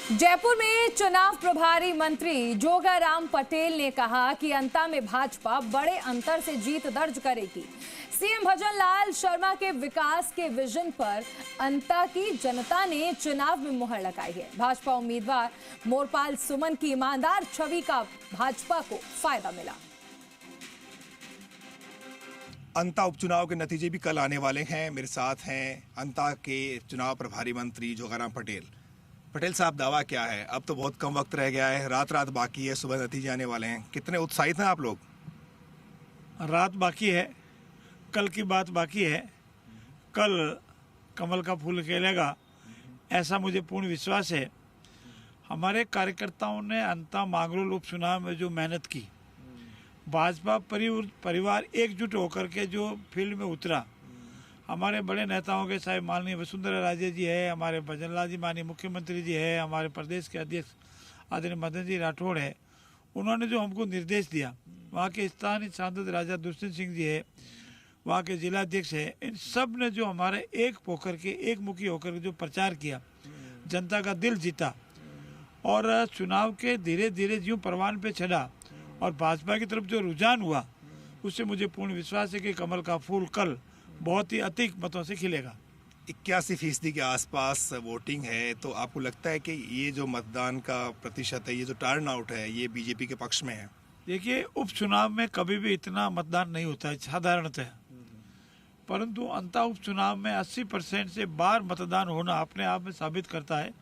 जयपुर में चुनाव प्रभारी मंत्री जोगाराम पटेल ने कहा कि अंता में भाजपा बड़े अंतर से जीत दर्ज करेगी। सीएम भजन लाल शर्मा के विकास के विजन पर अंता की जनता ने चुनाव में मुहर लगाई है। भाजपा उम्मीदवार मोरपाल सुमन की ईमानदार छवि का भाजपा को फायदा मिला। अंता उपचुनाव के नतीजे भी कल आने वाले हैं। मेरे साथ हैं अंता के चुनाव प्रभारी मंत्री जोगाराम पटेल। पटेल साहब, दावा क्या है? अब तो बहुत कम वक्त रह गया है, रात बाकी है, सुबह नतीजे आने वाले हैं। कितने उत्साहित हैं आप लोग? रात बाकी है, कल की बात बाकी है। कल कमल का फूल खिलेगा, ऐसा मुझे पूर्ण विश्वास है। हमारे कार्यकर्ताओं ने अंता मांगरोल उपचुनाव में जो मेहनत की, भाजपा परिवार एकजुट होकर के जो फील्ड में उतरा, हमारे बड़े नेताओं के चाहे माननीय वसुंधरा राजे जी है, हमारे भजन लाल जी माननीय मुख्यमंत्री जी है, हमारे प्रदेश के अध्यक्ष आदरणीय मदन जी राठौड़ है, उन्होंने जो हमको निर्देश दिया, वहाँ के स्थानीय सांसद राजा दुष्यंत सिंह जी है, वहाँ के जिलाध्यक्ष है, इन सब ने जो हमारे एक होकर के एक मुखी होकर जो प्रचार किया, जनता का दिल जीता और चुनाव के धीरे धीरे ज्यों परवान पे चढ़ा और भाजपा की तरफ जो रुझान हुआ, उससे मुझे पूर्ण विश्वास है कि कमल का फूल कल बहुत ही अधिक मतों से खिलेगा। 81% के आसपास वोटिंग है, तो आपको लगता है कि ये जो मतदान का प्रतिशत है, ये जो टर्न आउट है, ये बीजेपी के पक्ष में है? देखिए, उपचुनाव में कभी भी इतना मतदान नहीं होता है साधारणतः, परंतु अंता उपचुनाव में 80% से बाहर मतदान होना अपने आप में साबित करता है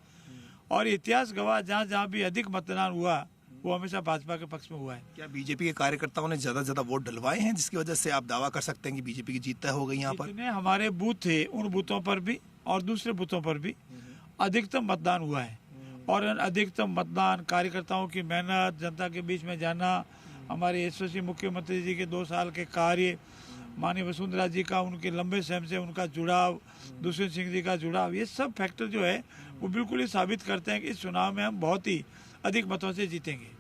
और इतिहास गवाह जहाँ जहाँ भी अधिक मतदान हुआ वो हमेशा भाजपा के पक्ष में हुआ है। क्या बीजेपी के कार्यकर्ताओं ने ज्यादा वोट डलवाए हैं, जिसकी वजह से आप दावा कर सकते हैं कि बीजेपी की जीत तय हो गई? यहाँ पर जितने हमारे बूथ थे, उन बूथों पर भी और दूसरे बूथों पर भी अधिकतम मतदान हुआ है और अधिकतम मतदान, कार्यकर्ताओं की मेहनत, जनता के बीच में जाना, हमारे यशस्वी मुख्यमंत्री जी के 2 साल के कार्य, माननीय वसुंधरा जी का उनके लंबे समय से उनका जुड़ाव, दुष्यंत सिंह जी का जुड़ाव, ये सब फैक्टर जो है वो बिल्कुल ही साबित करते हैं कि इस चुनाव में हम बहुत ही अधिक मतों से जीतेंगे।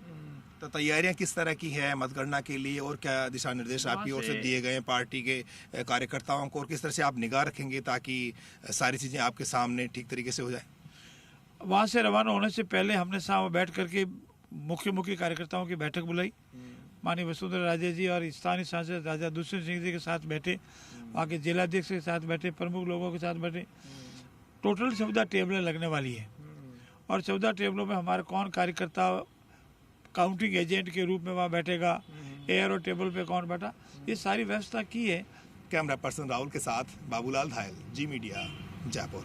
तो तैयारियां किस तरह की है मतगणना के लिए और क्या दिशा निर्देश आपकी ओर से दिए गए हैं पार्टी के कार्यकर्ताओं को, और किस तरह से आप निगाह रखेंगे ताकि सारी चीजें आपके सामने ठीक तरीके से हो जाए? वहाँ से रवाना होने से पहले हमने साथ बैठ करके मुख्य कार्यकर्ताओं की बैठक बुलाई। माननीय वसुंधरा राजे जी और स्थानीय सांसद राजा दुष्यंत सिंह जी के साथ बैठे, वहाँ के जिलाध्यक्ष के साथ बैठे, प्रमुख लोगों के साथ बैठे। टोटल 14 टेबलें लगने वाली है और 14 टेबलों में हमारे कौन कार्यकर्ता काउंटिंग एजेंट के रूप में वहाँ बैठेगा, एआरओ टेबल पे कौन बैठा, ये सारी व्यवस्था की है। कैमरा पर्सन राहुल के साथ बाबूलाल धायल, जी मीडिया, जयपुर।